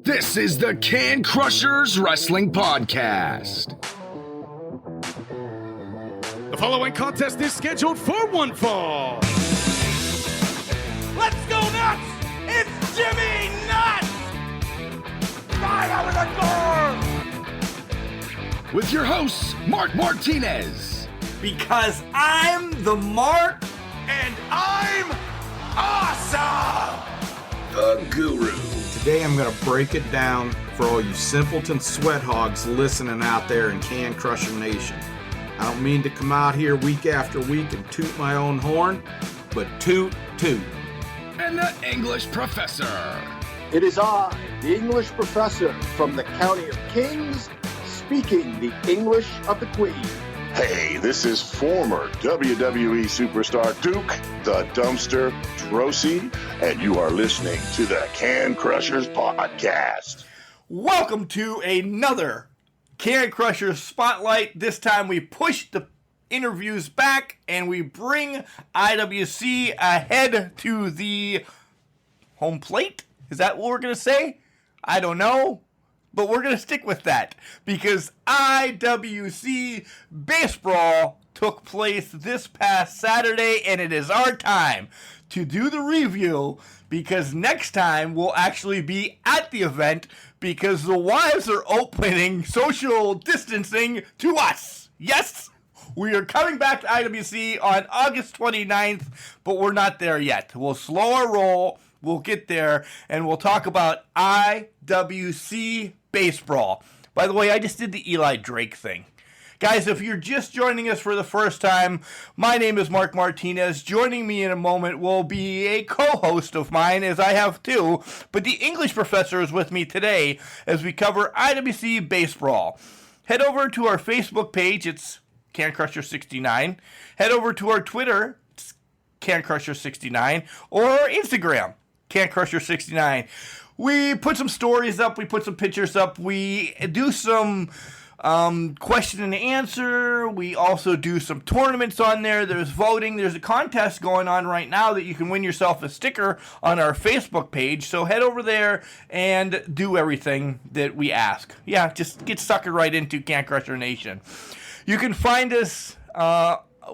This is the Can Crushers Wrestling Podcast. The following contest is scheduled for one fall. Let's go nuts! It's Jimmy Nuts! Right out of the door! With your hosts, Mark Martinez. Because I'm the Mark, and I'm awesome! The Guru. Today I'm going to break it down for all you simpleton sweat hogs listening out there in Can Crusher Nation. I don't mean to come out here week after week and toot my own horn, but toot. And the English Professor. It is I, the English professor from the County of Kings, speaking the English of the Queen. Hey, this is former WWE superstar Duke, the Dumpster Drosy, and you are listening to the Can Crushers Podcast. Welcome to another Can Crushers Spotlight. This time we push the interviews back and we bring IWC ahead to the home plate. Is that what we're going to say? I don't know. But we're going to stick with that because IWC BaseBrawl took place this past Saturday, and it is our time to do the review because next time we'll actually be at the event because the wives are opening social distancing to us. Yes, we are coming back to IWC on August 29th, but we're not there yet. We'll slow our roll. We'll get there, and we'll talk about IWC BaseBrawl. By the way, I just did the Eli Drake thing. Guys, if you're just joining us for the first time, my name is Mark Martinez. Joining me in a moment will be a co-host of mine, as I have two, but the English professor is with me today as we cover IWC BaseBrawl. Head over to our Facebook page, it's CanCrusher69. Head over to our Twitter, it's CanCrusher69, or our Instagram, CanCrusher69. We put some stories up, we put some pictures up, we do some question and answer, we also do some tournaments on there, there's voting, there's a contest going on right now that you can win yourself a sticker on our Facebook page, so head over there and do everything that we ask. Yeah, just get suckered right into Can Crusher Nation. You can find us,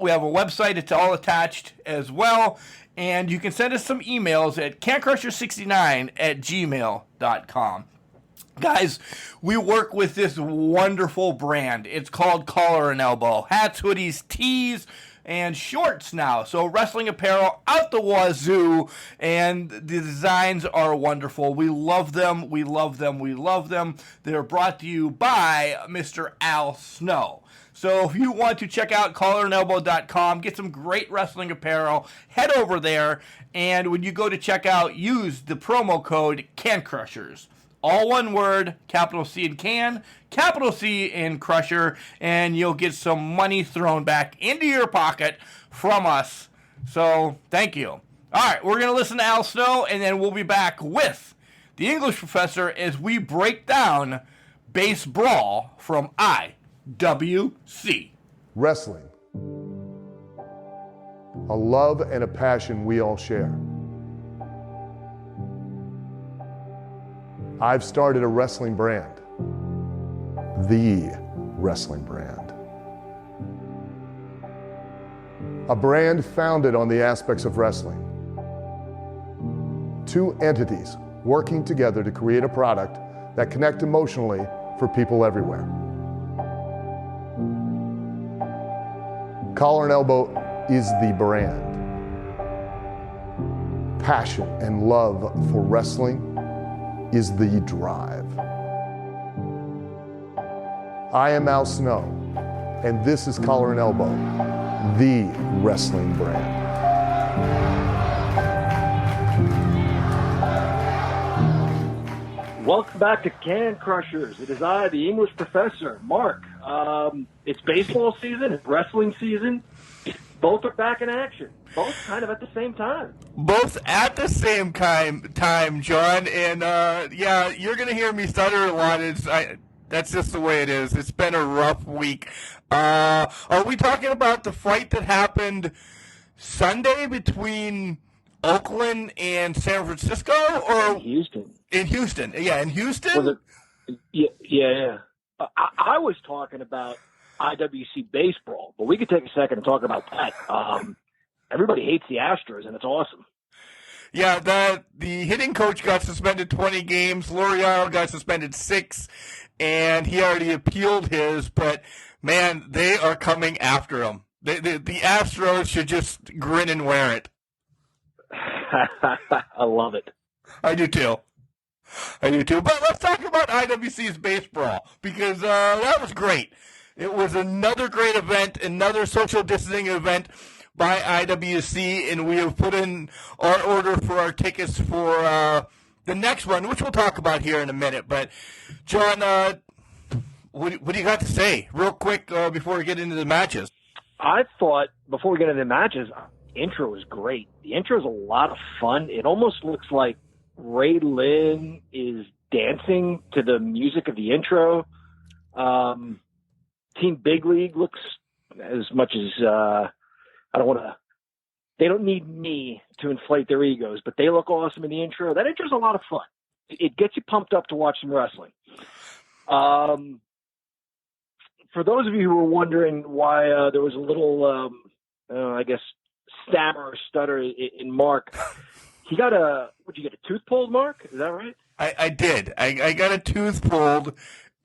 we have a website, it's all attached as well. And you can send us some emails at cancrusher69@gmail.com. Guys, we work with this wonderful brand. It's called Collar and Elbow. Hats, hoodies, tees, and shorts now. So wrestling apparel out the wazoo, and the designs are wonderful. We love them. We love them. We love them. They're brought to you by Mr. Al Snow. So if you want to check out collarandelbow.com, get some great wrestling apparel, head over there, and when you go to check out, use the promo code CANCRUSHERS. All one word, capital C in can, capital C in crusher, and you'll get some money thrown back into your pocket from us. So thank you. All right, we're going to listen to Al Snow, and then we'll be back with the English professor as we break down BaseBrawl from IWC. Wrestling. A love and a passion we all share. I've started a wrestling brand. The wrestling brand. A brand founded on the aspects of wrestling. Two entities working together to create a product that connect emotionally for people everywhere. Collar and Elbow is the brand. Passion and love for wrestling is the drive. I am Al Snow, and this is Collar and Elbow, the wrestling brand. Welcome back to Can Crushers. It is I, the English professor, Mark. It's baseball season, it's wrestling season. Both are back in action. Both kind of at the same time. Both at the same time, John. And, yeah, you're going to hear me stutter a lot. That's just the way it is. It's been a rough week. Are we talking about the fight that happened Sunday between Oakland and San Francisco, or Houston. In Houston, yeah, in Houston. Was it? Yeah. I was talking about IWC BaseBrawl, but we could take a second and talk about that. Everybody hates the Astros, and it's awesome. Yeah, the hitting coach got suspended 20 games. Laureano got suspended 6, and he already appealed his. But man, they are coming after him. The Astros should just grin and wear it. I love it. I do too. But let's talk about IWC's BaseBrawl, because that was great. It was another great event, another social distancing event by IWC, and we have put in our order for our tickets for the next one, which we'll talk about here in a minute. But, John, what do you got to say real quick before we get into the matches? I thought, before we get into the matches, the intro was great. The intro is a lot of fun. It almost looks like Ray Lynn is dancing to the music of the intro. Team Big League looks, as much as they don't need me to inflate their egos, but they look awesome in the intro. That intro is a lot of fun. It gets you pumped up to watch some wrestling. For those of you who were wondering why there was a little, I guess, stammer or stutter in Mark, he got would you get a tooth pulled, Mark? Is that right? I did. I got a tooth pulled,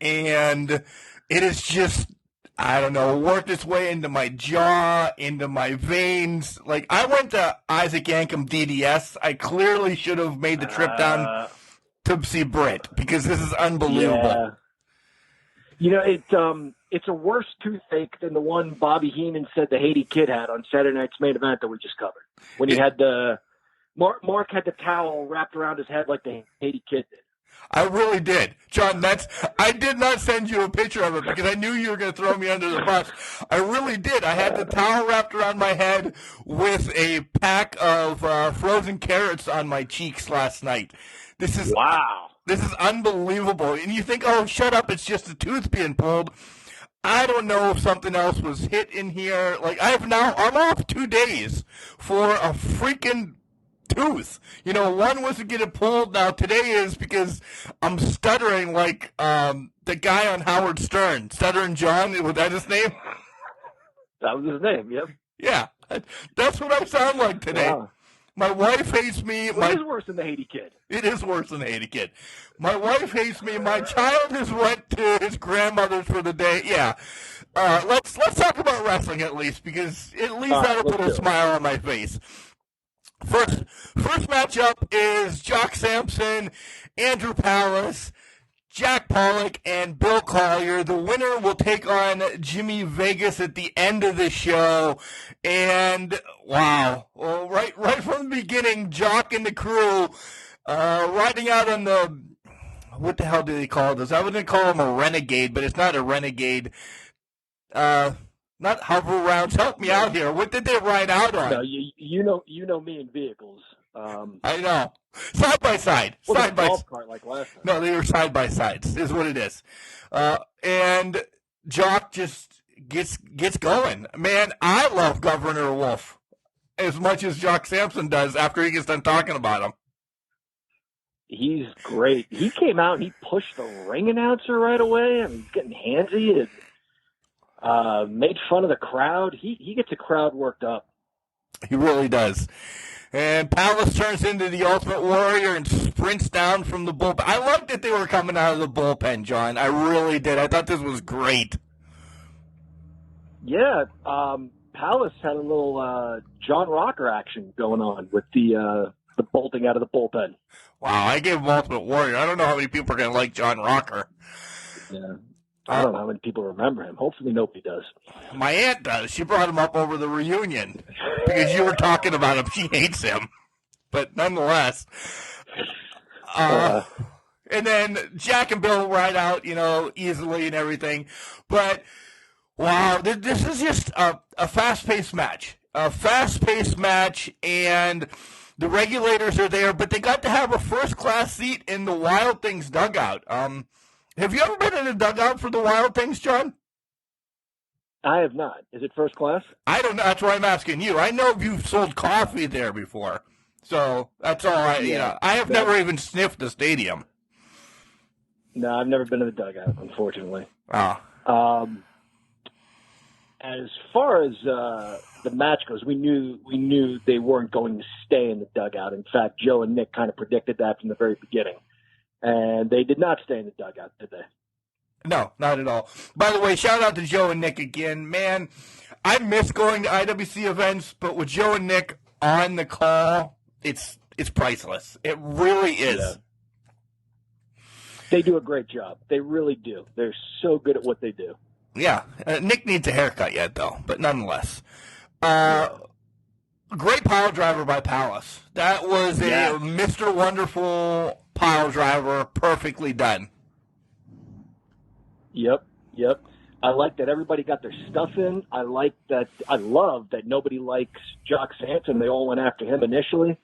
and it is just, I don't know, worked its way into my jaw, into my veins. Like, I went to Isaac Yankem DDS. I clearly should have made the trip down to see Britt, because this is unbelievable. Yeah. You know, it's a worse toothache than the one Bobby Heenan said the Haiti Kid had on Saturday night's main event that we just covered. When he had Mark had the towel wrapped around his head like the Haiti Kid did. I really did. John, I did not send you a picture of it because I knew you were going to throw me under the bus. I really did. I had the towel wrapped around my head with a pack of frozen carrots on my cheeks last night. Wow. This is unbelievable. And you think, oh, shut up, it's just a tooth being pulled. I don't know if something else was hit in here. Like, I'm off 2 days for a freaking tooth. You know, one was to get it pulled. Now today is because I'm stuttering like the guy on Howard Stern. Stuttering John, was that his name? That was his name, yep. Yeah, that's what I sound like today. Wow. My wife hates me. It is worse than the Haiti Kid. It is worse than the Haiti Kid. My wife hates me. My child has went to his grandmother's for the day. Yeah. Let's talk about wrestling at least, because at least that'll put a smile on my face. First matchup is Jock Sampson, Andrew Palace, Jack Pollock, and Bill Collier. The winner will take on Jimmy Vegas at the end of the show. And wow, well, right from the beginning, Jock and the crew riding out on the, what the hell do they call this? I was going to call him a renegade, but it's not a renegade. Not hover rounds. Help me out here. What did they ride out on? No, you know me in vehicles. I know. Side by side. Well, side by golf cart like last time. No, they were side by sides, is what it is. And Jock just gets going. Man, I love Governor Wolf as much as Jock Sampson does after he gets done talking about him. He's great. He came out and he pushed the ring announcer right away. I mean, he's getting handsy and made fun of the crowd. He gets the crowd worked up. He really does. And Palace turns into the Ultimate Warrior and sprints down from the bullpen. I loved that they were coming out of the bullpen, John. I really did. I thought this was great. Yeah, Palace had a little John Rocker action going on with the bolting out of the bullpen. Wow, I gave him Ultimate Warrior. I don't know how many people are going to like John Rocker. Yeah. I don't know how many people remember him. Hopefully nobody does. My aunt does. She brought him up over the reunion because you were talking about him. She hates him. But nonetheless. And then Jack and Bill ride out, easily and everything. But, wow, this is just a fast-paced match. A fast-paced match, and the Regulators are there, but they got to have a first-class seat in the Wild Things dugout. Have you ever been in a dugout for the Wild Things, John? I have not. Is it first class? I don't know. That's why I'm asking you. I know you've sold coffee there before. So that's all I have never even sniffed the stadium. No, I've never been to the dugout, unfortunately. Oh. As far as the match goes, we knew they weren't going to stay in the dugout. In fact, Joe and Nick kind of predicted that from the very beginning. And they did not stay in the dugout, did they? No, not at all. By the way, shout out to Joe and Nick again. Man, I miss going to IWC events, but with Joe and Nick on the call, it's priceless. It really is. Yeah. They do a great job. They really do. They're so good at what they do. Yeah. Nick needs a haircut yet, though, but nonetheless. Great pile driver by Palace. That was a Mr. Wonderful pile driver, perfectly done. Yep. I like that everybody got their stuff in. I love that nobody likes Jock Sampson. They all went after him initially.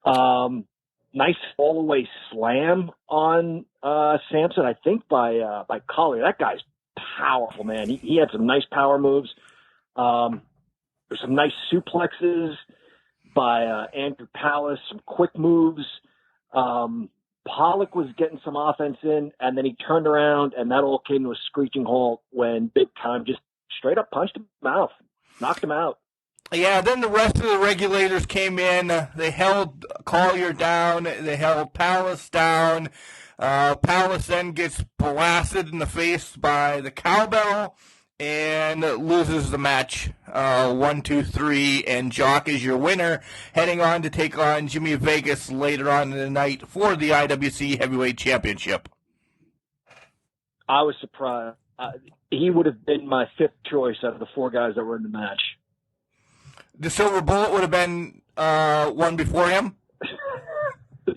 Nice all-the-way slam on Sampson, I think, by Collier. That guy's powerful, man. He had some nice power moves. There's some nice suplexes by Andrew Palace, some quick moves. Pollock was getting some offense in, and then he turned around, and that all came to a screeching halt when Big Time just straight up punched him out, knocked him out. Yeah, then the rest of the Regulators came in. They held Collier down. They held Palace down. Palace then gets blasted in the face by the cowbell and loses the match 1-2-3, and Jock is your winner, heading on to take on Jimmy Vegas later on in the night for the IWC Heavyweight Championship. I was surprised. He would have been my fifth choice out of the four guys that were in the match. The Silver Bullet would have been one before him?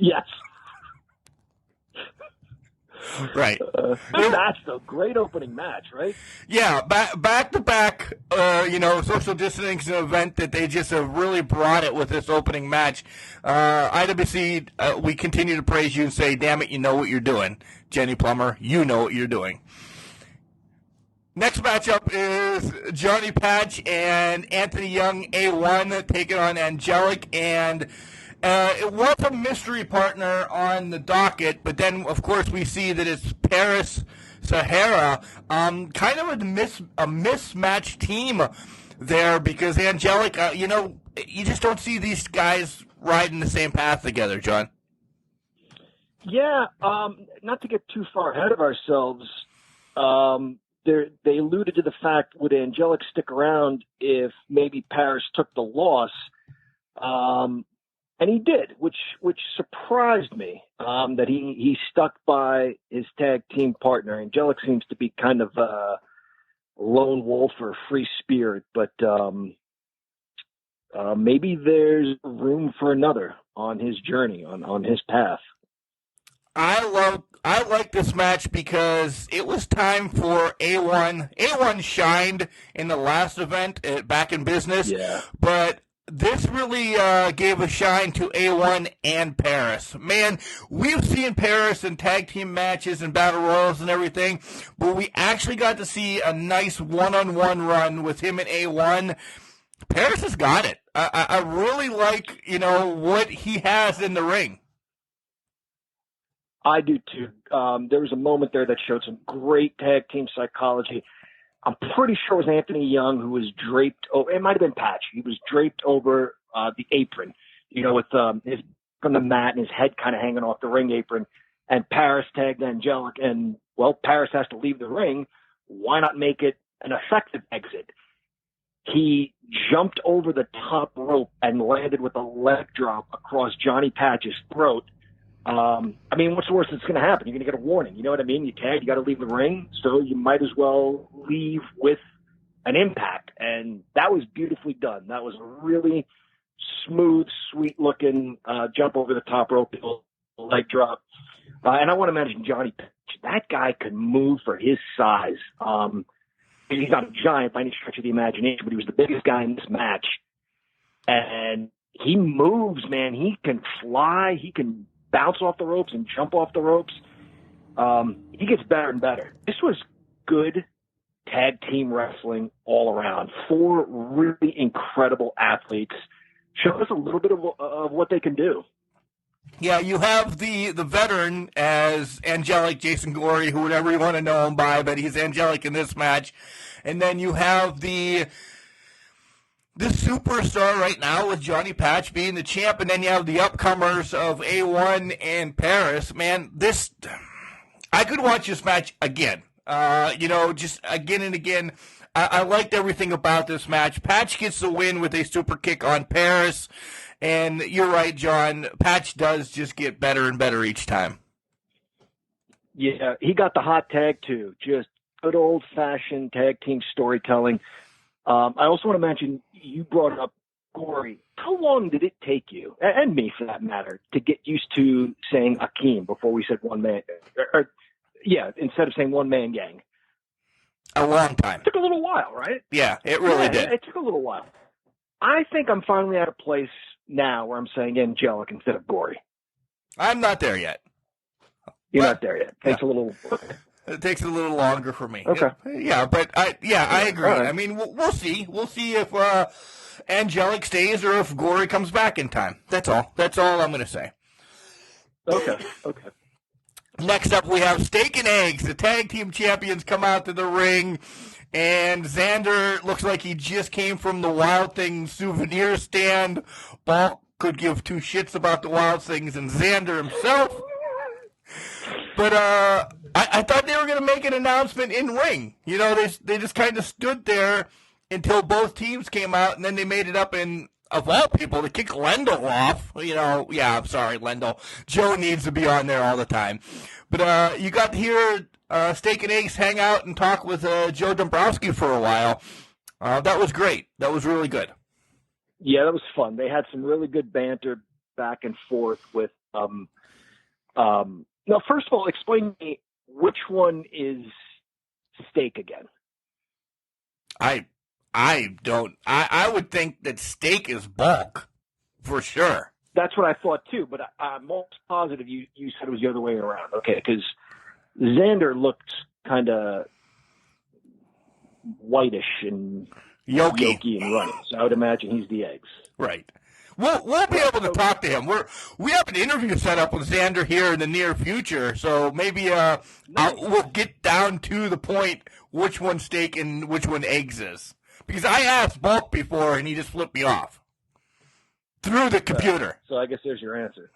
Yes. Right. That's a great opening match, right? Yeah, back to back, social distancing event that they just have really brought it with this opening match. IWC, we continue to praise you and say, damn it, you know what you're doing. Jenny Plummer, you know what you're doing. Next matchup is Johnny Patch and Anthony Young, A1, taking on Angelic, and it was a mystery partner on the docket, but then, of course, we see that it's Paris Sahara. Kind of a mismatched team there because Angelic, you just don't see these guys riding the same path together, John. Yeah, not to get too far ahead of ourselves, they alluded to the fact, would Angelic stick around if maybe Paris took the loss? And he did, which surprised me, that he stuck by his tag team partner. Angelic seems to be kind of a lone wolf or free spirit, but maybe there's room for another on his journey, on his path. I like this match because it was time for A1. A1 shined in the last event back in business, but this really gave a shine to A1 and Paris. Man, we've seen Paris in tag team matches and battle royals and everything, but we actually got to see a nice one-on-one run with him and A1. Paris has got it. I really like, what he has in the ring. I do too. There was a moment there that showed some great tag team psychology. I'm pretty sure it was Anthony Young who was draped over. It might have been Patch. He was draped over the apron, with his from the mat and his head kind of hanging off the ring apron. And Paris tagged Angelic, and Paris has to leave the ring. Why not make it an effective exit? He jumped over the top rope and landed with a leg drop across Johnny Patch's throat. What's the worst that's going to happen? You're going to get a warning. You know what I mean? You tag, you got to leave the ring, so you might as well leave with an impact. And that was beautifully done. That was a really smooth, sweet-looking jump over the top rope, leg drop. And I want to mention Johnny Patch. That guy could move for his size. He's not a giant by any stretch of the imagination, but he was the biggest guy in this match. And he moves, man. He can fly. He can bounce off the ropes and jump off the ropes. He gets better and better. This was good tag team wrestling all around. 4 really incredible athletes show us a little bit of what they can do. Yeah, you have the veteran as angelic Jason Gorey, whoever you want to know him by, but he's angelic in this match. And then you have the superstar right now with Johnny Patch being the champ, and then you have the upcomers of A1 and Paris. Man, I could watch this match again. Just again and again. I liked everything about this match. Patch gets the win with a super kick on Paris. And you're right, John. Patch does just get better and better each time. Yeah, he got the hot tag, too. Just good old-fashioned tag team storytelling. I also want to mention, you brought up Corey. How long did it take you, and me for that matter, to get used to saying Akeem before we said one man? Instead of saying one-man gang. A long time. It took a little while, right? Yeah, it really did. It took a little while. I think I'm finally at a place now where I'm saying angelic instead of gory. I'm not there yet. You're not there yet. It takes a little longer for me. Okay. I agree. Right. I mean, we'll see. We'll see if angelic stays or if Gory comes back in time. That's all. That's all I'm going to say. Okay. Next up, we have Steak and Eggs. The tag team champions come out to the ring, and Xander looks like he just came from the Wild Things souvenir stand. Ball could give two shits about the Wild Things and Xander himself. But I thought they were going to make an announcement in ring. You know, they just kind of stood there until both teams came out, and then they made it up in, of all people, to kick Lendl off. I'm sorry, Lendl. Joe needs to be on there all the time. But you got to hear Steak and Eggs hang out and talk with Joe Dombrowski for a while. That was great. That was really good. Yeah, that was fun. They had some really good banter back and forth with now, first of all, explain to me which one is Steak again. I would think that Steak is Bulk, for sure. That's what I thought too, but I'm almost positive you said it was the other way around. Okay, because Xander looked kind of whitish and yolky and runny, so I would imagine he's the Eggs. Right. We'll be able to talk to him. We have an interview set up with Xander here in the near future, so maybe we'll get down to the point which one Steak and which one Eggs is. Because I asked Bulk before and he just flipped me off through the computer. So I guess there's your answer.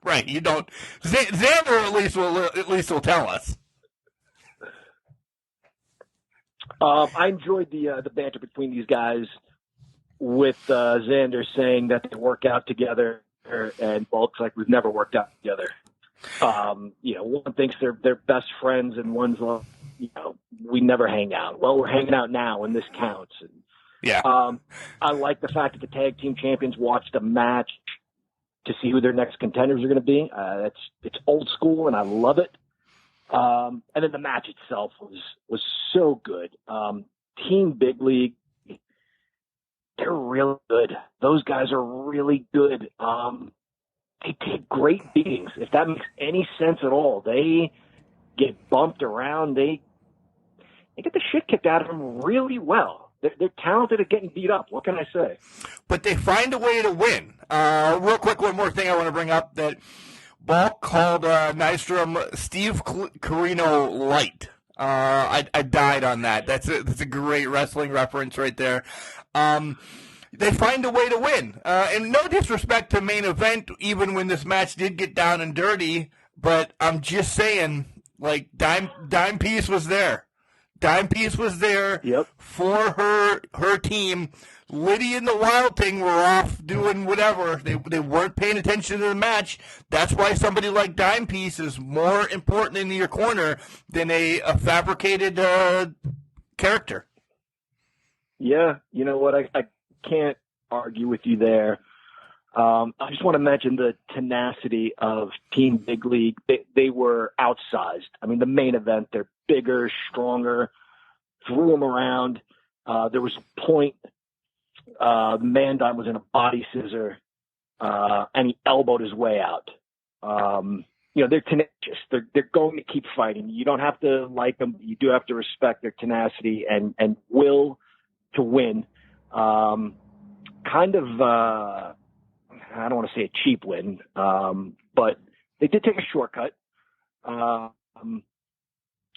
Right. You don't. Xander at least will tell us. I enjoyed the banter between these guys, with Xander saying that they work out together, and Bulk's like, we've never worked out together. One thinks they're best friends, and one's like, we never hang out. Well, we're hanging out now, and this counts. And, I like the fact that the tag team champions watched a match to see who their next contenders are going to be. It's old school, and I love it. And then the match itself was so good. Team Big League, they're really good. Those guys are really good. They take great beatings. If that makes any sense at all, they get bumped around. They get the shit kicked out of them really well. They're talented at getting beat up. What can I say? But they find a way to win. Real quick, one more thing I want to bring up that Bulk called Nystrom Steve Corino light. I died on that. That's a great wrestling reference right there. They find a way to win. And no disrespect to main event, even when this match did get down and dirty, but I'm just saying, like, Dime Piece was there. Dime Piece was there for her team. Liddy and the Wild Thing were off doing whatever. They weren't paying attention to the match. That's why somebody like Dime Piece is more important in your corner than a fabricated character. Yeah, you know what? I can't argue with you there. I just want to mention the tenacity of Team Big League. They were outsized. I mean, the main event, they're bigger, stronger, threw them around. There was a point, Mandine was in a body scissor, and he elbowed his way out. They're tenacious. They're going to keep fighting. You don't have to like them. You do have to respect their tenacity and will to win. kind of, I don't want to say a cheap win, but they did take a shortcut.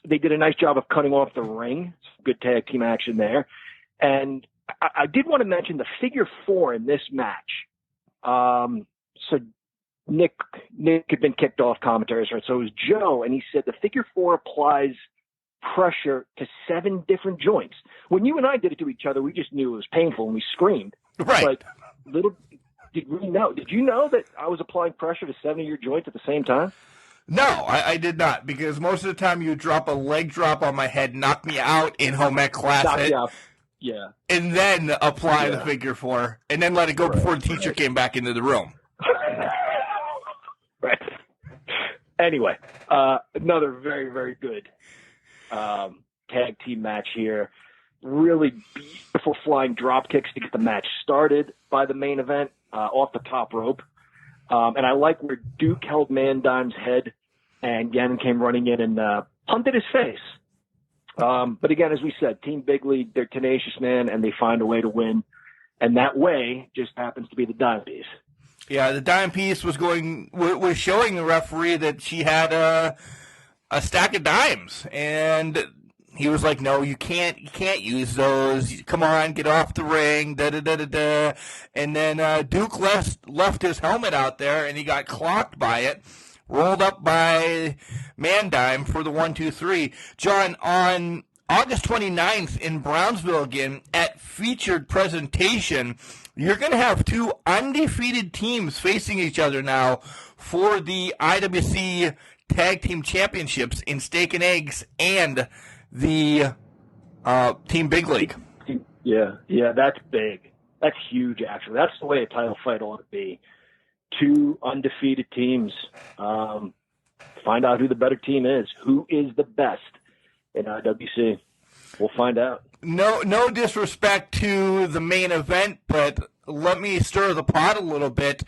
They did a nice job of cutting off the ring. Good tag team action there. And I did want to mention the figure 4 in this match. So Nick had been kicked off commentaries, right? So it was Joe, and he said the figure 4 applies pressure to 7 different joints. When you and I did it to each other, we just knew it was painful and we screamed. Right. But little did we know. Did you know that I was applying pressure to 7 of your joints at the same time? No, I did not, because most of the time you drop a leg drop on my head, knock me out in home ec class. Yeah. And then apply the figure 4, and then let it go before the teacher came back into the room. Right. Anyway, another very, very good tag team match here. Really beautiful flying drop kicks to get the match started by the main event off the top rope. And I like where Duke held Mandime's head and Gannon came running in and punted his face. But again, as we said, Team Big League, they're tenacious, man, and they find a way to win. And that way just happens to be the dime piece. Yeah, the dime piece was showing the referee that she had a stack of dimes, and he was like, "No, you can't use those. Come on, get off the ring." Da da da da da. And then Duke left his helmet out there, and he got clocked by it. Rolled up by Mandime for the 1-2-3. John, on August 29th in Brownsville again, at featured presentation, you're going to have 2 undefeated teams facing each other now for the IWC Tag Team Championships in Steak and Eggs and the Team Big League. Yeah, that's big. That's huge, actually. That's the way a title fight ought to be. 2 undefeated teams. Find out who the better team is. Who is the best in IWC? We'll find out. No disrespect to the main event, but let me stir the pot a little bit.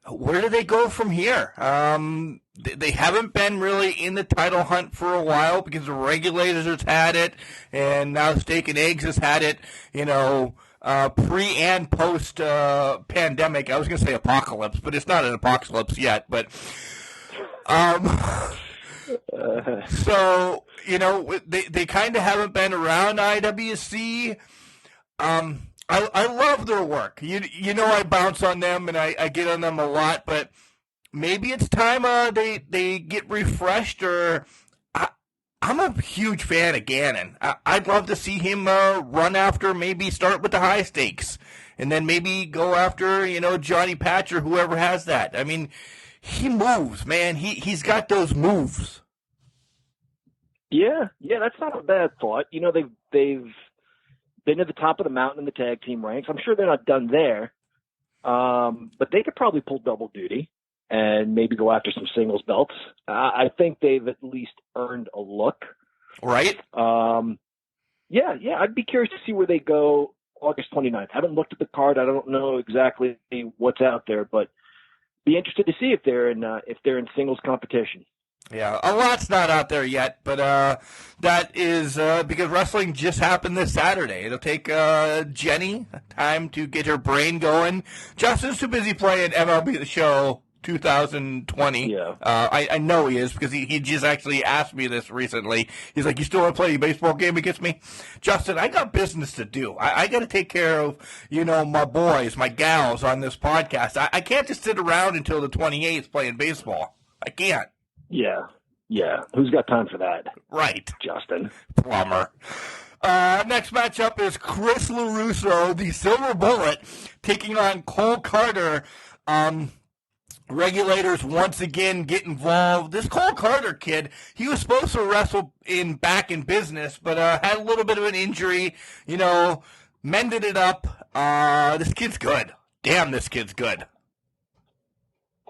Where do they go from here? They haven't been really in the title hunt for a while because the Regulators has had it, and now Steak and Eggs has had it, pre and post pandemic. I was going to say apocalypse, but it's not an apocalypse yet. But so they kind of haven't been around IWC. I love their work. I bounce on them and I get on them a lot, but maybe it's time they get refreshed. Or I'm a huge fan of Gannon. I'd love to see him run after, maybe start with the high stakes, and then maybe go after Johnny Patch or whoever has that. I mean, he moves, man. He's got those moves. Yeah, that's not a bad thought. They've been at the top of the mountain in the tag team ranks. I'm sure they're not done there, but they could probably pull double duty and maybe go after some singles belts. I think they've at least earned a look. Right? Yeah, I'd be curious to see where they go August 29th. I haven't looked at the card. I don't know exactly what's out there, but be interested to see if they're in singles competition. Yeah, a lot's not out there yet, but that is because wrestling just happened this Saturday. It'll take Jenny time to get her brain going. Justin's too busy playing MLB The Show 2020. Yeah. I know he is because he just actually asked me this recently. He's like, "You still want to play a baseball game against me?" Justin, I got business to do. I got to take care of, my boys, my gals on this podcast. I can't just sit around until the 28th playing baseball. I can't. Yeah. Who's got time for that? Right. Justin Plummer. Next matchup is Chris LaRusso, the Silver Bullet, taking on Cole Carter. Regulators once again get involved. This Cole Carter kid, he was supposed to wrestle back in business, but had a little bit of an injury, mended it up. This kid's good. Damn, this kid's good.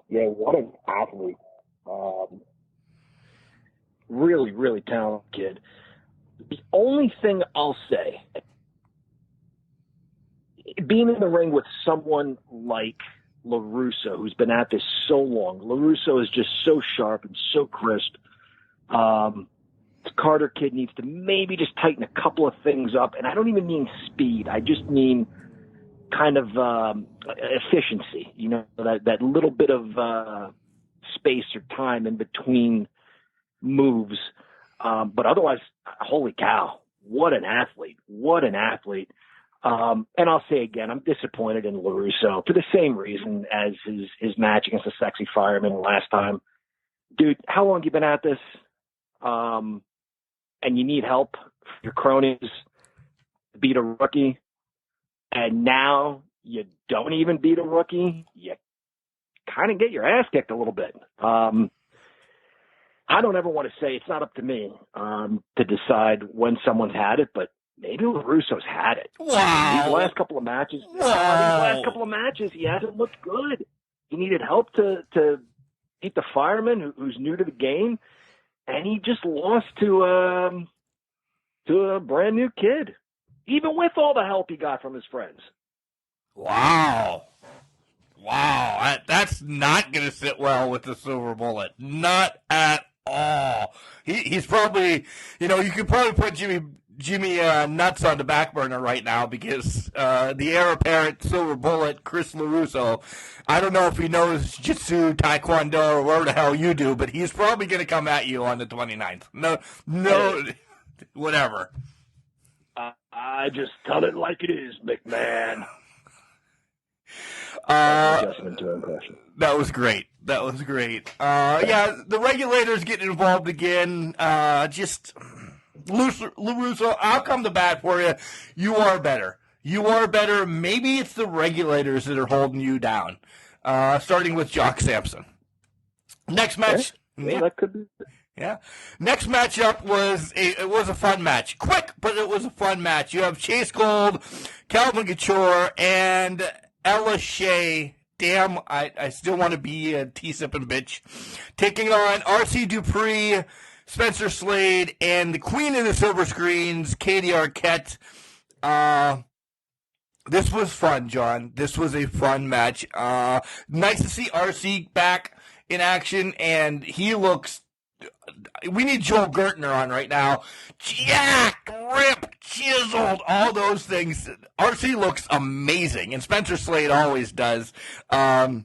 Yeah, what an athlete. Really, really talented kid. The only thing I'll say, being in the ring with someone like LaRusso, who's been at this so long, LaRusso is just so sharp and so crisp. This Carter kid needs to maybe just tighten a couple of things up, and I don't even mean speed. I just mean kind of efficiency, that little bit of space or time in between moves. But otherwise, holy cow, what an athlete. And I'll say again, I'm disappointed in LaRusso for the same reason as his match against the sexy fireman last time. Dude, how long have you been at this? And you need help for your cronies to beat a rookie. And now you don't even beat a rookie. You kind of get your ass kicked a little bit. I don't ever want to say it's not up to me to decide when someone's had it, but maybe LaRusso's had it. Wow. These last couple of matches, he hasn't looked good. He needed help to beat the fireman who's new to the game, and he just lost to a brand new kid, even with all the help he got from his friends. Wow. That's not going to sit well with the Silver Bullet. Not at all. He's probably, you could probably put Jimmy Nuts on the back burner right now because the heir apparent Silver Bullet, Chris LaRusso, I don't know if he knows Jiu-Jitsu, Taekwondo, or whatever the hell you do, but he's probably going to come at you on the 29th. No, whatever. I just tell it like it is, McMahon. Adjustment to impression. That was great. Yeah, the Regulators getting involved again. Just LaRusso, I'll come to bat for you. You are better. Maybe it's the Regulators that are holding you down. Starting with Jock Sampson. Next match. Yeah, that could be. Yeah. Next matchup was a fun match. Quick, but it was a fun match. You have Chase Gold, Calvin Couture, and Ella Shea. Damn, I still want to be a tea-sipping bitch. Taking on R.C. Dupree, Spencer Slade, and the queen of the silver screens, Katie Arquette. This was fun, John. This was a fun match. Nice to see R.C. back in action, and he looks... We need Joel Gertner on right now. Jack, ripped, chiseled, all those things. RC looks amazing, and Spencer Slade always does. As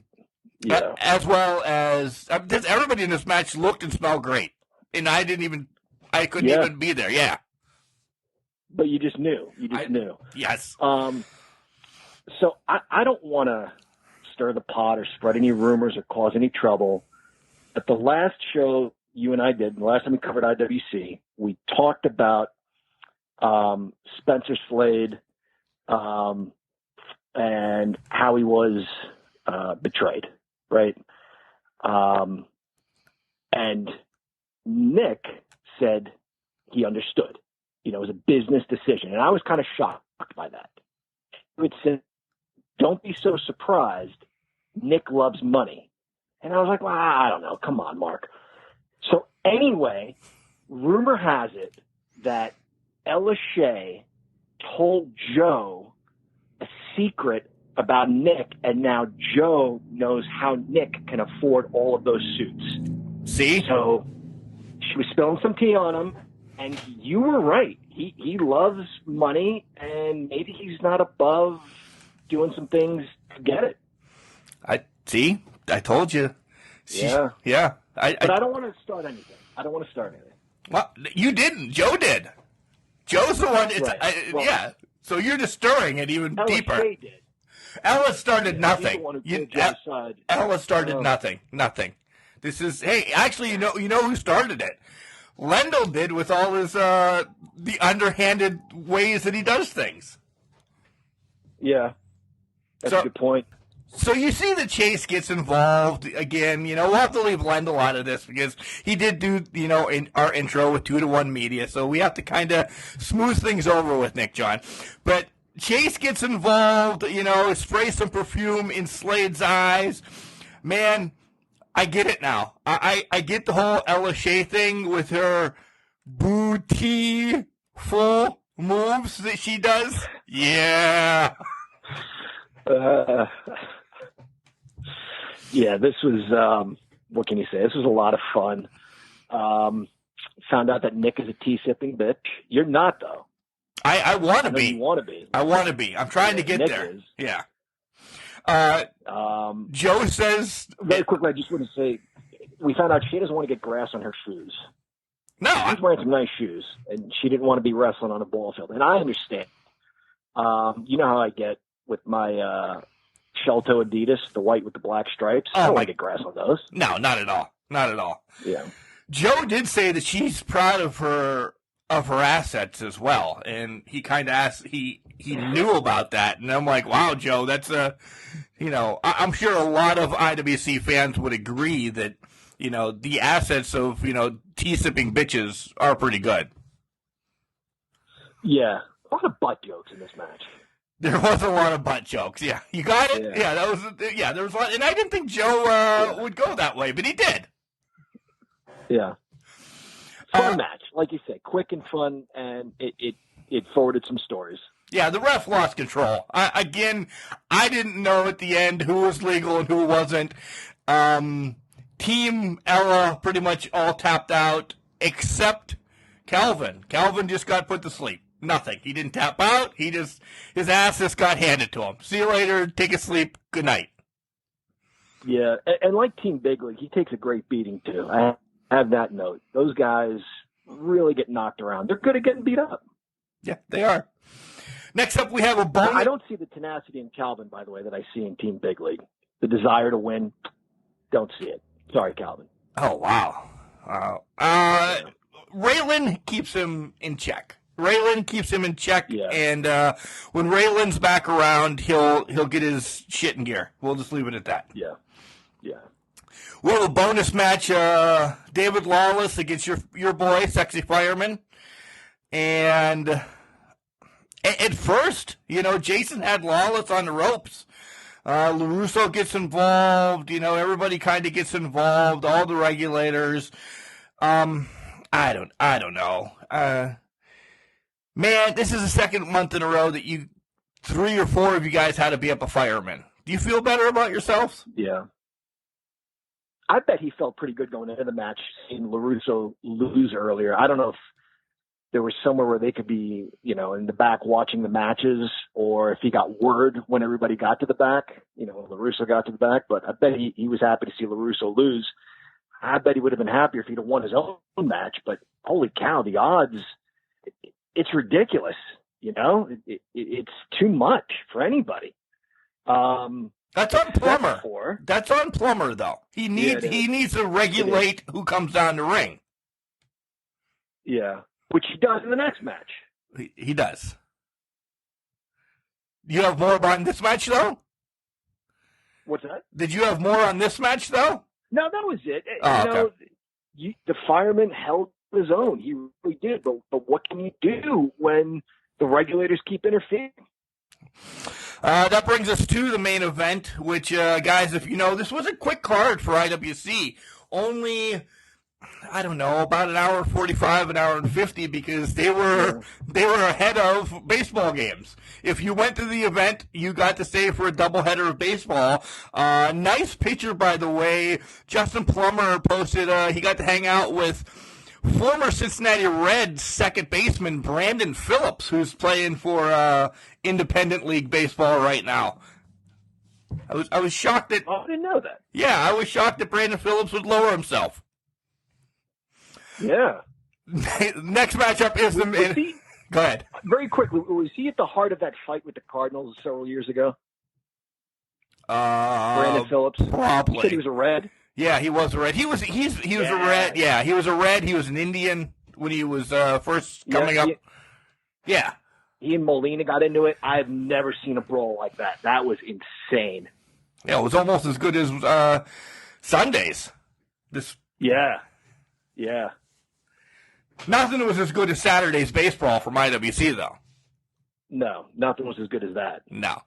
well as everybody in this match looked and smelled great, and I couldn't even be there. Yeah, but you just knew. Knew. Yes. So I don't want to stir the pot or spread any rumors or cause any trouble. At the last show you and I did, the last time we covered IWC, we talked about Spencer Slade and how he was betrayed, right? And Nick said he understood. It was a business decision. And I was kind of shocked by that. He would say, don't be so surprised. Nick loves money. And I was like, well, I don't know. Come on, Mark. So anyway, rumor has it that Ella Shea told Joe a secret about Nick, and now Joe knows how Nick can afford all of those suits. See? So she was spilling some tea on him, and you were right. He loves money, and maybe he's not above doing some things to get it. I told you. Yeah. Yeah. But I don't want to start anything. Well, you didn't. Joe did. Joe's the one. Yeah. So you're just stirring it even deeper. Shea did. Ella started nothing. Ella started Oh. Nothing. This is actually you know who started it? Lendl did with all his the underhanded ways that he does things. Yeah. That's a good point. So you see that Chase gets involved again. We'll have to leave Lendl out of this because he did do, in our intro with 2-to-1 media. So we have to kind of smooth things over with Nick John. But Chase gets involved, sprays some perfume in Slade's eyes. Man, I get it now. I get the whole Ella Shea thing with her booty full moves that she does. Yeah. Yeah, this was, what can you say? This was a lot of fun. Found out that Nick is a tea-sipping bitch. You're not, though. I want to be. You want to be. I want to be. I'm trying to get Nick there. is. Yeah. Joe says. Very quickly, I just want to say, we found out she doesn't want to get grass on her shoes. No. She's wearing some nice shoes, and she didn't want to be wrestling on a ball field. And I understand. You know how I get with my shell toe Adidas, the white with the black stripes? I don't want to get grass on those. No, not at all. Not at all. Yeah. Joe did say that she's proud of her assets as well, and he kind of asked. He knew about that, and I'm like, wow, Joe, that's I'm sure a lot of IWC fans would agree that the assets of tea-sipping bitches are pretty good. Yeah, a lot of butt jokes in this match. There was a lot of butt jokes. Yeah, you got it. Yeah, that was. Yeah, there was a lot, and I didn't think Joe would go that way, but he did. Yeah. Fun match, like you said, quick and fun, and it forwarded some stories. Yeah, the ref lost control. I didn't know at the end who was legal and who wasn't. Team Ella pretty much all tapped out except Calvin. Calvin just got put to sleep. Nothing. He didn't tap out. His ass just got handed to him. See you later. Take a sleep. Good night. Yeah, and like Team Big League, he takes a great beating too. I have that note. Those guys really get knocked around. They're good at getting beat up. Yeah, they are. Next up, we have a bonus. I don't see the tenacity in Calvin, by the way, that I see in Team Big League. The desire to win, don't see it. Sorry, Calvin. Oh, wow. Raylan keeps him in check. Yeah. And when Raylan's back around, he'll get his shit in gear. We'll just leave it at that. Yeah. We have a bonus match, David Lawless against your boy, Sexy Fireman. And at first, Jason had Lawless on the ropes. LaRusso gets involved. Everybody kind of gets involved. All the regulators. I don't know. Man, this is the second month in a row that 3 or 4 of you guys had to be up a fireman. Do you feel better about yourselves? Yeah. I bet he felt pretty good going into the match, seeing LaRusso lose earlier. I don't know if there was somewhere where they could be, in the back watching the matches, or if he got word when everybody got to the back, when LaRusso got to the back. But I bet he was happy to see LaRusso lose. I bet he would have been happier if he'd have won his own match. But holy cow, the odds, it's ridiculous. It's too much for anybody. That's on Plummer. That's on Plummer, though. He needs to regulate who comes down the ring. Yeah, which he does in the next match. He does. You have more about this match, though? What's that? Did you have more on this match, though? No, that was it. Okay. The fireman held his own. He really did. But what can you do when the regulators keep interfering? That brings us to the main event, which, guys, if you know, this was a quick card for IWC. Only, I don't know, about an hour 45, an hour and 50, because they were ahead of baseball games. If you went to the event, you got to stay for a doubleheader of baseball. Nice picture, by the way. Justin Plummer posted, he got to hang out with former Cincinnati Reds second baseman Brandon Phillips, who's playing for Independent League Baseball right now. I was shocked that. Oh, I didn't know that. Yeah, I was shocked that Brandon Phillips would lower himself. Yeah. Next matchup is the. Go ahead. Very quickly, was he at the heart of that fight with the Cardinals several years ago? Brandon Phillips. Probably. You said he was a Red. Yeah, he was a Red. He was a Red. Yeah, he was a Red. He was an Indian when he was first coming up. Yeah. He and Molina got into it. I've never seen a brawl like that. That was insane. Yeah, it was almost as good as Sundays. Yeah. Nothing was as good as Saturday's baseball from IWC, though. No, nothing was as good as that. No.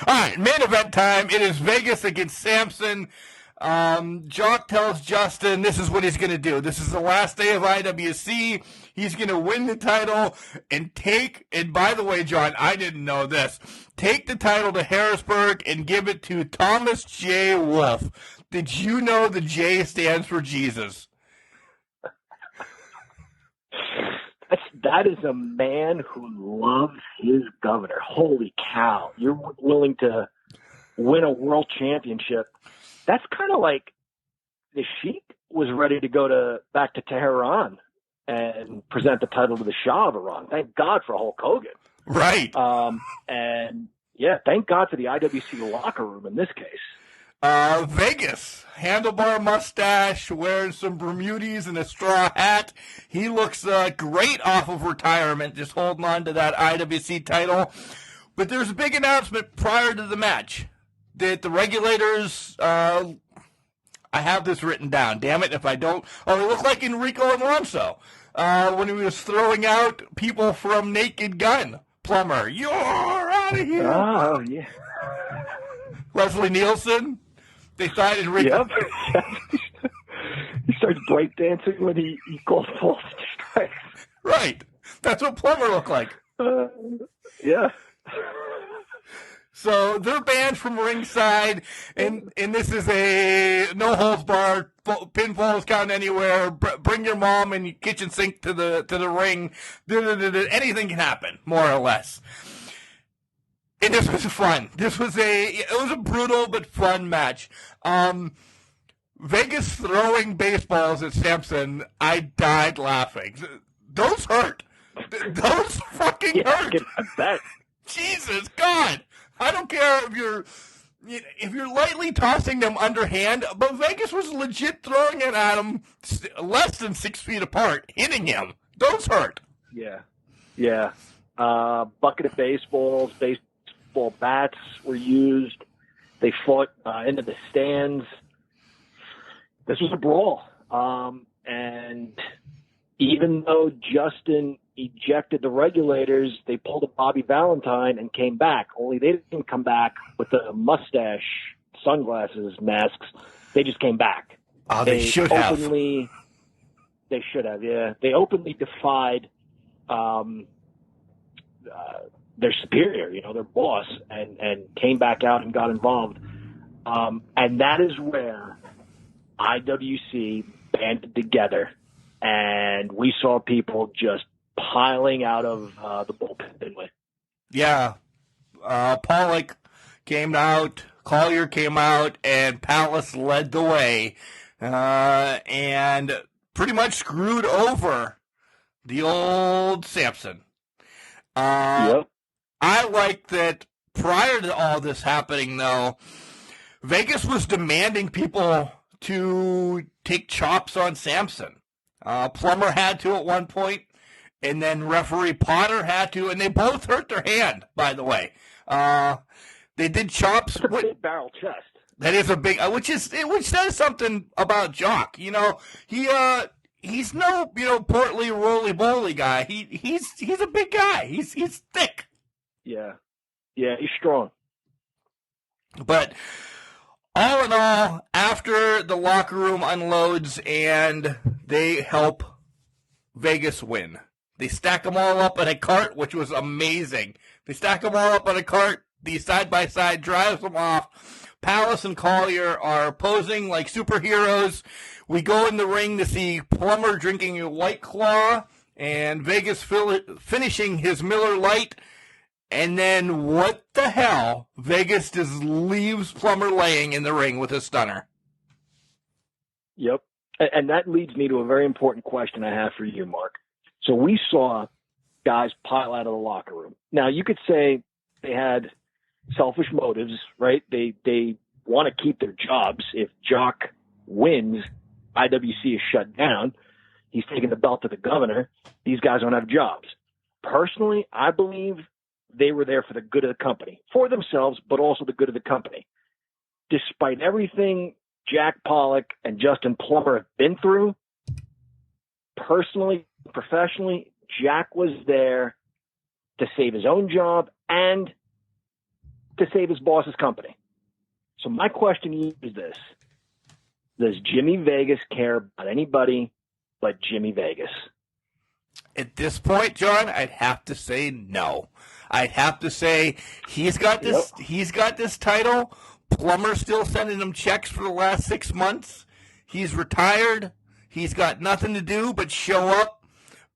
All right, main event time. It is Vegas against Samson. Jock tells Justin this is what he's going to do. This is the last day of IWC. He's going to win the title and by the way, John, I didn't know this. Take the title to Harrisburg and give it to Thomas J. Wolf. Did you know the J stands for Jesus? That is a man who loves his governor. Holy cow. You're willing to win a world championship. That's kind of like the Sheik was ready to go back to Tehran and present the title to the Shah of Iran. Thank God for Hulk Hogan. Right. And yeah, thank God for the IWC locker room in this case. Vegas, handlebar mustache, wearing some Bermudies and a straw hat. He looks great off of retirement, just holding on to that IWC title. But there's a big announcement prior to the match that the Regulators, I have this written down, damn it if I don't. Oh, they look like Enrico Alonso when he was throwing out people from Naked Gun. Plummer, you're out of here. Oh, yeah. Leslie Nielsen. They signed Enrico. Yep. He starts breakdancing when he calls false strikes. Right. That's what Plummer looked like. Yeah. So they're banned from ringside, and this is a no-holds-barred, pinfalls count anywhere, bring your mom and your kitchen sink to the ring. Anything can happen, more or less. And this was fun. It was a brutal but fun match. Vegas throwing baseballs at Sampson, I died laughing. Those hurt. Those fucking hurt. I bet. Jesus God. I don't care if you're lightly tossing them underhand, but Vegas was legit throwing it at him less than 6 feet apart, hitting him. Those hurt. Yeah. Yeah. Bucket of baseballs, baseball bats were used. They fought into the stands. This was a brawl. And even though Justin ejected the Regulators, they pulled a Bobby Valentine and came back. Only they didn't come back with the mustache, sunglasses, masks. They just came back. Oh, they should have. They should have, yeah. They openly defied their superior, their boss, and came back out and got involved. And that is where IWC banded together, and we saw people just piling out of the bullpen. Yeah. Pollock came out, Collier came out, and Palace led the way, and pretty much screwed over the old Sampson. Yep. I like that prior to all this happening, though, Vegas was demanding people to take chops on Sampson. Plummer had to at one point, and then referee Potter had to, and they both hurt their hand, by the way. They did chops. It's a big barrel chest. That is a big, which says something about Jock. He's no, portly, roly-boly guy. He's a big guy. He's thick. Yeah. Yeah, he's strong. But all in all, after the locker room unloads and they help Vegas win, they stack them all up in a cart, which was amazing. They stack them all up in a cart. The side-by-side drives them off. Palace and Collier are posing like superheroes. We go in the ring to see Plummer drinking a White Claw and Vegas finishing his Miller Lite. And then what the hell? Vegas just leaves Plummer laying in the ring with a stunner. Yep. And that leads me to a very important question I have for you, Mark. So we saw guys pile out of the locker room. Now, you could say they had selfish motives, right? They want to keep their jobs. If Jock wins, IWC is shut down. He's taking the belt to the governor. These guys don't have jobs. Personally, I believe they were there for the good of the company, for themselves, but also the good of the company. Despite everything Jack Pollock and Justin Plummer have been through, personally, professionally, Jack was there to save his own job and to save his boss's company. So my question to you is this. Does Jimmy Vegas care about anybody but Jimmy Vegas? At this point, John, I'd have to say no. I'd have to say he's got this. Yep. He's got this title. Plummer's still sending him checks for the last 6 months. He's retired. He's got nothing to do but show up,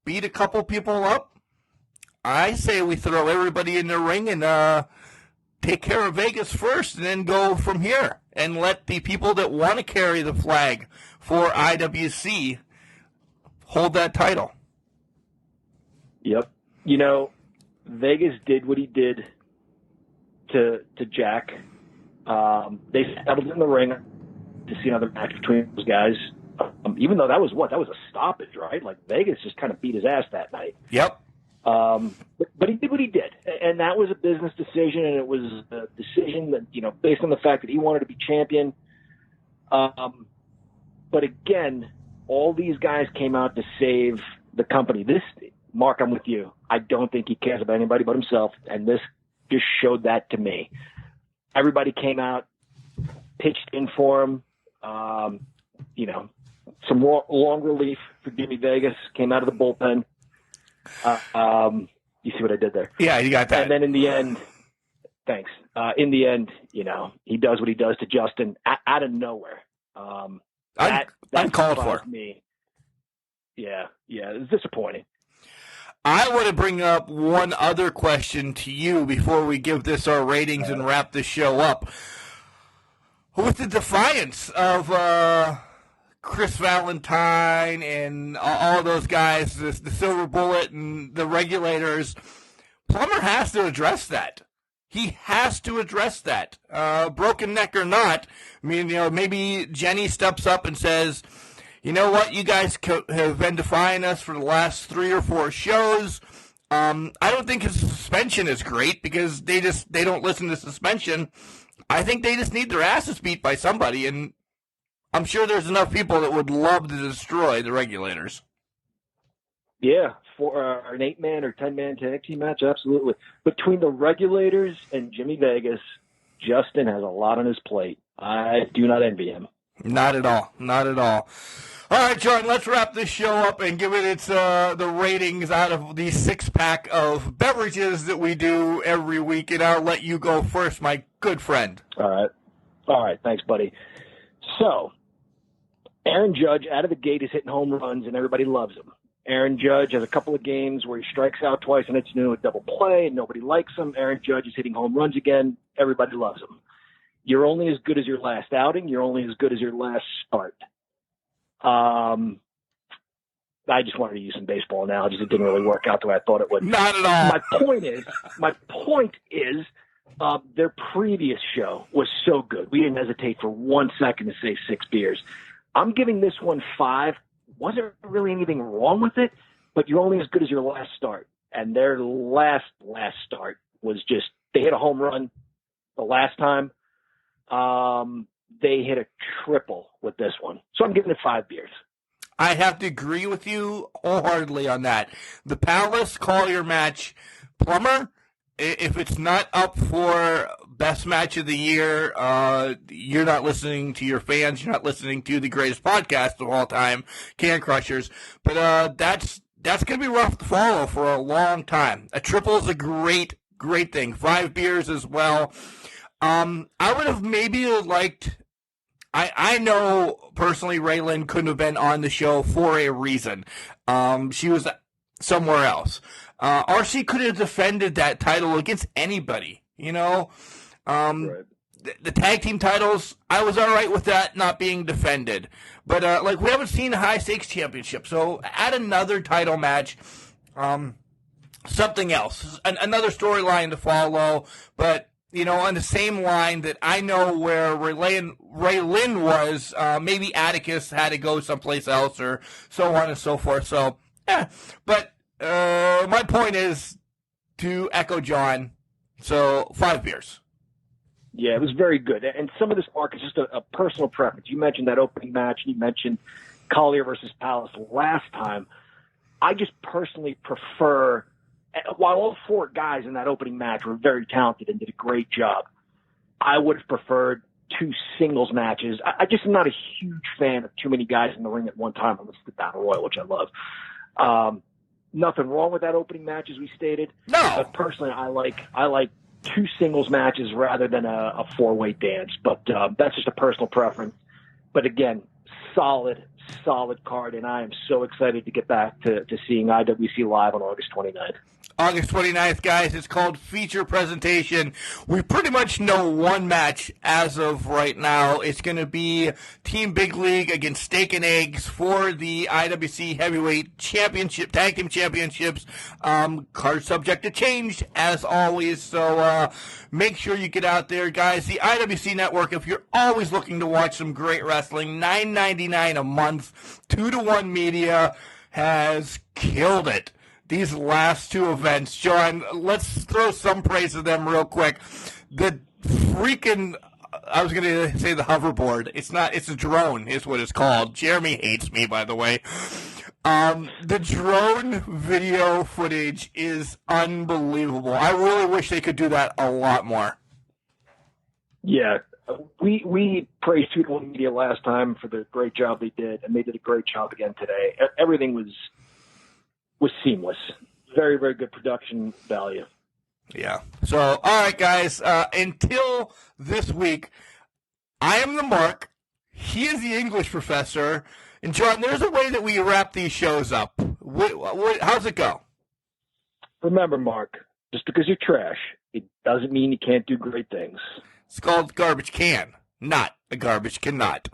beat a couple people up, I say we throw everybody in the ring and take care of Vegas first and then go from here and let the people that want to carry the flag for IWC hold that title. Yep. You know, Vegas did what he did to Jack. They settled in the ring to see another match between those guys. Even though that was a stoppage, right? Like Vegas just kind of beat his ass that night. Yep. But he did what he did, and that was a business decision, and it was a decision that, you know, based on the fact that he wanted to be champion. But again, all these guys came out to save the company. Mark, I'm with you. I don't think he cares about anybody but himself, and this just showed that to me. Everybody came out, pitched in for him. You know, some long relief for Jimmy Vegas came out of the bullpen. You see what I did there? Yeah, you got that. And then in the end, thanks. In the end, you know, he does what he does to Justin out of nowhere. That uncalled for. Me. Yeah, it's disappointing. I want to bring up one other question to you before we give this our ratings and wrap this show up. With the defiance of Chris Valentine and all those guys, the Silver Bullet and the Regulators, Plummer has to address that. He has to address that. Broken neck or not, I mean, you know, maybe Jenny steps up and says, you know what, you guys have been defying us for the last 3 or 4 shows. I don't think his suspension is great because they don't listen to suspension. I think they just need their asses beat by somebody, and I'm sure there's enough people that would love to destroy the Regulators. Yeah, for an 8-man or 10-man tag team match, absolutely. Between the Regulators and Jimmy Vegas, Justin has a lot on his plate. I do not envy him. Not at all. Not at all. All right, Jordan, let's wrap this show up and give it its the ratings out of the 6-pack of beverages that we do every week, and I'll let you go first, my good friend. All right. Thanks, buddy. So, Aaron Judge out of the gate is hitting home runs, and everybody loves him. Aaron Judge has a couple of games where he strikes out twice, and it's new a double play, and nobody likes him. Aaron Judge is hitting home runs again. Everybody loves him. You're only as good as your last outing. You're only as good as your last start. I just wanted to use some baseball analogies. It didn't really work out the way I thought it would. Not at all. My point is, their previous show was so good. We didn't hesitate for 1 second to say 6 beers. I'm giving this one 5. Wasn't really anything wrong with it, but you're only as good as your last start. And their last start was just, they hit a home run the last time. They hit a triple with this one. So I'm giving it 5 beers. I have to agree with you wholeheartedly on that. The Palace Collier match, Plummer, if it's not up for best match of the year, you're not listening to your fans. You're not listening to the greatest podcast of all time, Can Crushers. But that's going to be rough to follow for a long time. A triple is a great thing. 5 beers as well. I would have maybe liked. I know personally Raylan couldn't have been on the show for a reason. She was somewhere else. Or she could have defended that title against anybody, you know? Right. The tag team titles, I was all right with that not being defended. But, we haven't seen a high-stakes championship. So add another title match, something else, another storyline to follow, but you know, on the same line that I know where Raylan was, maybe Atticus had to go someplace else or so on and so forth. So, yeah. But my point is to echo John. So, 5 beers. Yeah, it was very good. And some of this, Mark, is just a personal preference. You mentioned that opening match, and you mentioned Collier versus Palace last time. I just personally prefer, while all 4 guys in that opening match were very talented and did a great job, I would have preferred 2 singles matches. I just am not a huge fan of too many guys in the ring at one time unless it's the Battle Royal, which I love. Nothing wrong with that opening match, as we stated. No. But personally, I like 2 singles matches rather than a 4-way dance. But that's just a personal preference. But again, solid solid card, and I am so excited to get back to seeing IWC live on August 29th. August 29th, guys. It's called Feature Presentation. We pretty much know one match as of right now. It's going to be Team Big League against Steak and Eggs for the IWC Heavyweight Championship, Tag Team Championships. Card subject to change, as always. So make sure you get out there, guys. The IWC Network, if you're always looking to watch some great wrestling, $9.99 a month, 2-to-1 Media has killed it these last two events. John, let's throw some praise to them real quick. The freaking, I was going to say the hoverboard. It's not, it's a drone is what it's called. Jeremy hates me, by the way. The drone video footage is unbelievable. I really wish they could do that a lot more. Yeah. We praised 2-to-1 Media last time for the great job they did, and they did a great job again today. Everything was seamless. Very, very good production value. Yeah. So, all right, guys. Until this week, I am the Mark. He is the English professor. And, John, there's a way that we wrap these shows up. How's it go? Remember, Mark, just because you're trash, it doesn't mean you can't do great things. It's called Garbage Can, not a Garbage Cannot.